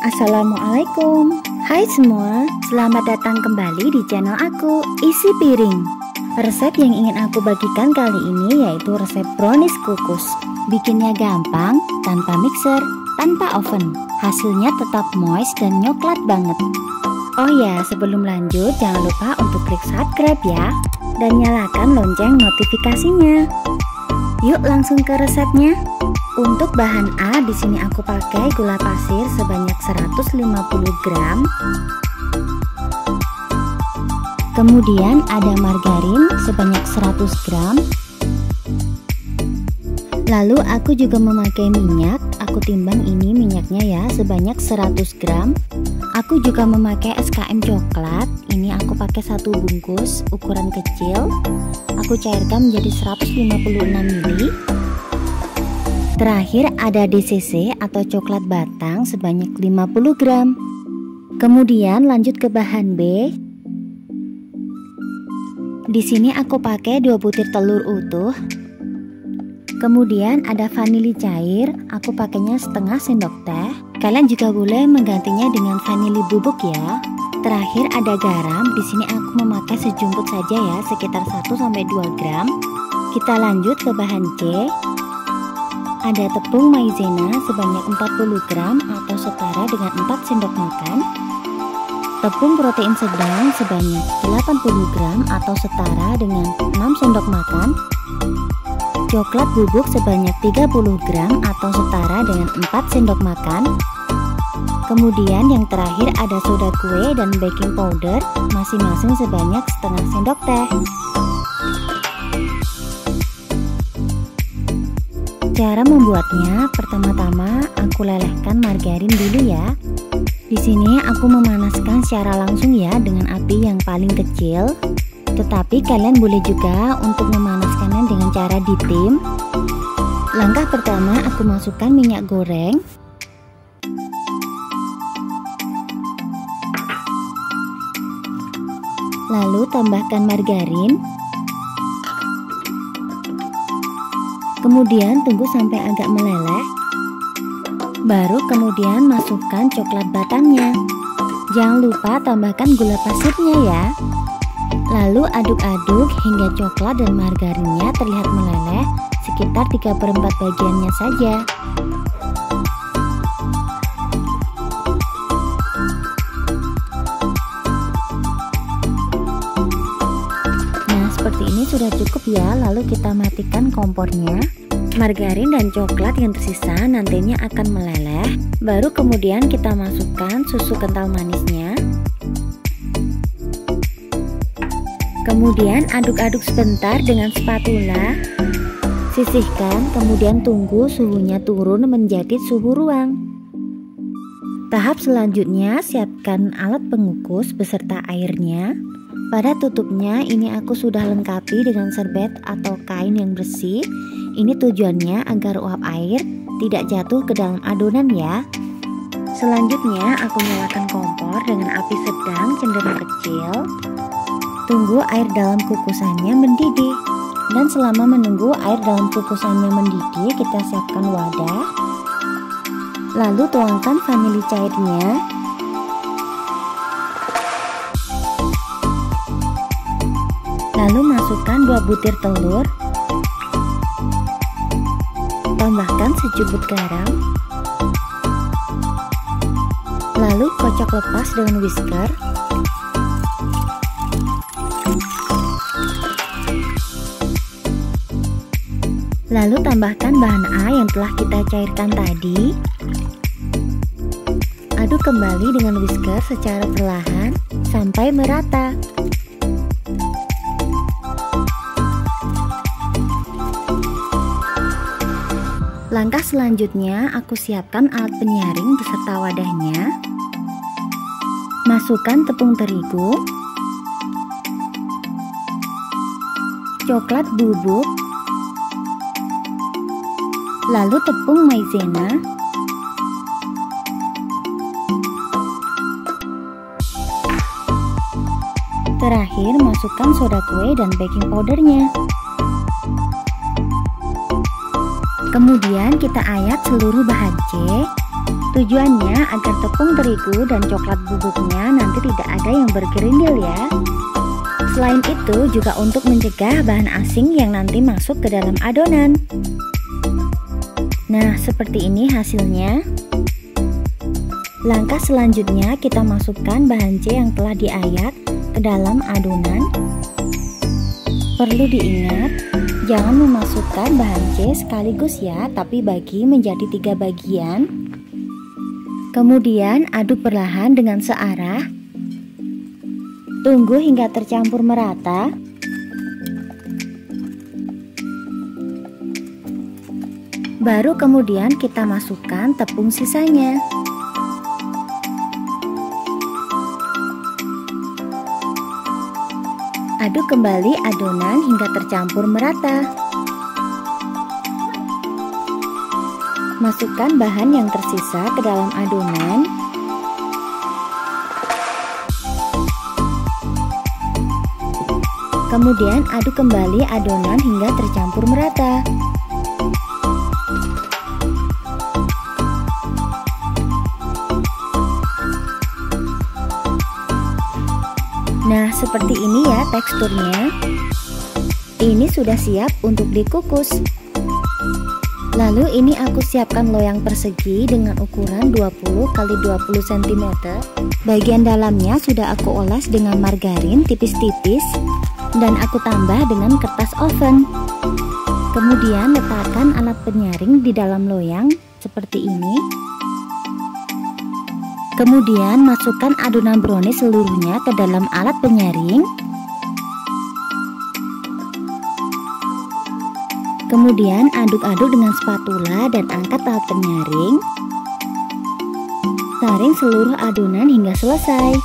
Assalamualaikum. Hai semua, selamat datang kembali di channel aku, Isi Piring. Resep yang ingin aku bagikan kali ini yaitu resep brownies kukus. Bikinnya gampang, tanpa mixer, tanpa oven. Hasilnya tetap moist dan nyoklat banget. Oh ya, sebelum lanjut jangan lupa untuk klik subscribe ya, dan nyalakan lonceng notifikasinya. Yuk langsung ke resepnya. Untuk bahan A, di sini aku pakai gula pasir sebanyak 150 gram. Kemudian ada margarin sebanyak 100 gram. Lalu aku juga memakai minyak. Aku timbang ini minyaknya ya, sebanyak 100 gram. Aku juga memakai SKM coklat. Ini aku pakai 1 bungkus ukuran kecil. Aku cairkan menjadi 156 ml. Terakhir ada DCC atau coklat batang sebanyak 50 gram. Kemudian lanjut ke bahan B. Di sini aku pakai 2 butir telur utuh. Kemudian ada vanili cair, aku pakainya setengah sendok teh. Kalian juga boleh menggantinya dengan vanili bubuk ya. Terakhir ada garam, di sini aku memakai sejumput saja ya, sekitar 1-2 gram. Kita lanjut ke bahan C. Ada tepung maizena sebanyak 40 gram atau setara dengan 4 sendok makan. Tepung protein sedang sebanyak 80 gram atau setara dengan 6 sendok makan. Coklat bubuk sebanyak 30 gram atau setara dengan 4 sendok makan. Kemudian yang terakhir ada soda kue dan baking powder masing-masing sebanyak setengah sendok teh. Cara membuatnya, pertama-tama aku lelehkan margarin dulu ya. Di sini aku memanaskan secara langsung ya dengan api yang paling kecil. Tetapi kalian boleh juga untuk memanaskannya dengan cara ditim. Langkah pertama aku masukkan minyak goreng. Lalu tambahkan margarin. Kemudian tunggu sampai agak meleleh. Baru kemudian masukkan coklat batangnya. Jangan lupa tambahkan gula pasirnya ya. Lalu aduk-aduk hingga coklat dan margarinnya terlihat meleleh, sekitar 3/4 bagiannya saja. Nah, seperti ini sudah cukup ya. Lalu kita matikan kompornya. Margarin dan coklat yang tersisa nantinya akan meleleh. Baru kemudian kita masukkan susu kental manisnya. Kemudian aduk-aduk sebentar dengan spatula. Sisihkan, kemudian tunggu suhunya turun menjadi suhu ruang. Tahap selanjutnya, siapkan alat pengukus beserta airnya. Pada tutupnya ini aku sudah lengkapi dengan serbet atau kain yang bersih. Ini tujuannya agar uap air tidak jatuh ke dalam adonan ya. Selanjutnya aku nyalakan kompor dengan api sedang cenderung kecil. Tunggu air dalam kukusannya mendidih. Dan selama menunggu air dalam kukusannya mendidih, kita siapkan wadah. Lalu tuangkan vanili cairnya. Lalu masukkan 2 butir telur. Tambahkan sejumput garam. Lalu kocok lepas dengan whisker. Lalu tambahkan bahan A yang telah kita cairkan tadi. Aduk kembali dengan whisker secara perlahan sampai merata. Langkah selanjutnya aku siapkan alat penyaring beserta wadahnya. Masukkan tepung terigu, coklat bubuk, lalu tepung maizena, terakhir masukkan soda kue dan baking powdernya. Kemudian kita ayak seluruh bahan C. Tujuannya agar tepung terigu dan coklat bubuknya nanti tidak ada yang bergerindil ya. Selain itu juga untuk mencegah bahan asing yang nanti masuk ke dalam adonan. Nah, seperti ini hasilnya. Langkah selanjutnya kita masukkan bahan C yang telah diayak ke dalam adonan. Perlu diingat, jangan memasukkan bahan C sekaligus ya, tapi bagi menjadi 3 bagian. Kemudian aduk perlahan dengan searah. Tunggu hingga tercampur merata. Baru kemudian kita masukkan tepung sisanya. Aduk kembali adonan hingga tercampur merata. Masukkan bahan yang tersisa ke dalam adonan. Kemudian aduk kembali adonan hingga tercampur merata. Nah, seperti ini ya teksturnya. Ini sudah siap untuk dikukus. Lalu ini aku siapkan loyang persegi dengan ukuran 20 x 20 cm. Bagian dalamnya sudah aku oles dengan margarin tipis-tipis dan aku tambah dengan kertas oven. Kemudian letakkan alat penyaring di dalam loyang seperti ini. Kemudian masukkan adonan brownies seluruhnya ke dalam alat penyaring. Kemudian aduk-aduk dengan spatula dan angkat alat penyaring. Saring seluruh adonan hingga selesai.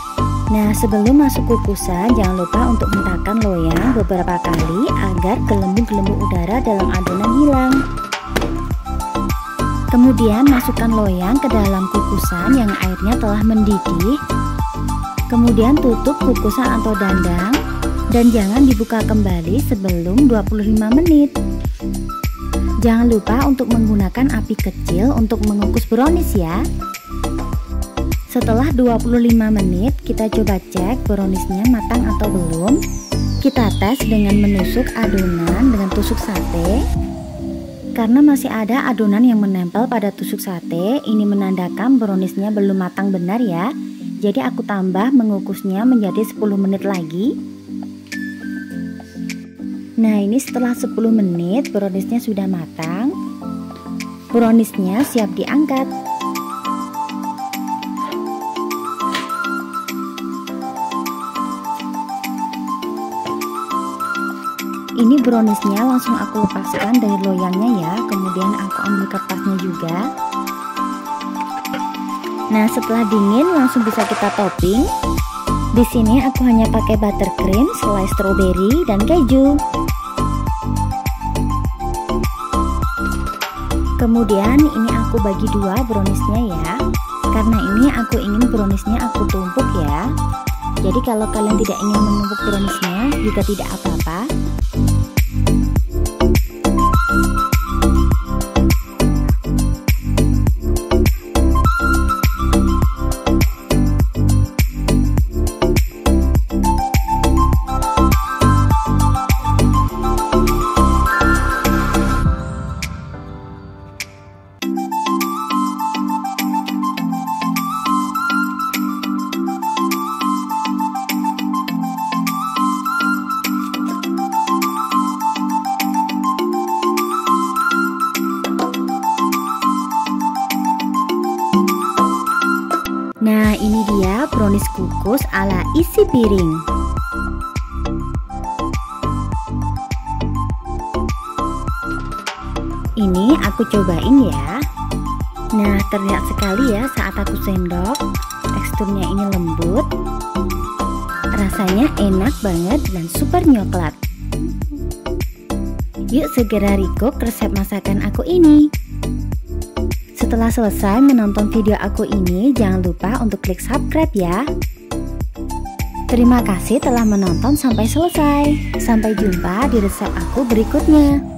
Nah, sebelum masuk kukusan jangan lupa untuk hentakkan loyang beberapa kali agar gelembung-gelembung udara dalam adonan hilang. Kemudian masukkan loyang ke dalam kukusan yang airnya telah mendidih. Kemudian tutup kukusan atau dandang dan jangan dibuka kembali sebelum 25 menit. Jangan lupa untuk menggunakan api kecil untuk mengukus brownies ya. Setelah 25 menit kita coba cek browniesnya matang atau belum. Kita tes dengan menusuk adonan dengan tusuk sate. Karena masih ada adonan yang menempel pada tusuk sate, ini menandakan browniesnya belum matang benar ya. Jadi aku tambah mengukusnya menjadi 10 menit lagi. Nah, ini setelah 10 menit browniesnya sudah matang. Browniesnya siap diangkat. Ini browniesnya langsung aku lepaskan dari loyangnya ya. Kemudian aku ambil kertasnya juga. Nah, setelah dingin langsung bisa kita topping. Di sini aku hanya pakai buttercream, selai stroberi, dan keju. Kemudian ini aku bagi dua browniesnya ya. Karena ini aku ingin browniesnya aku tumpuk ya. Jadi kalau kalian tidak ingin menumpuk browniesnya juga tidak apa-apa. Nah, ini dia brownies kukus ala isi piring. Ini aku cobain ya. Nah, terlihat sekali ya saat aku sendok. Teksturnya ini lembut. Rasanya enak banget dan super nyoklat. Yuk segera recook resep masakan aku ini. Setelah selesai menonton video aku ini, jangan lupa untuk klik subscribe ya. Terima kasih telah menonton sampai selesai. Sampai jumpa di resep aku berikutnya.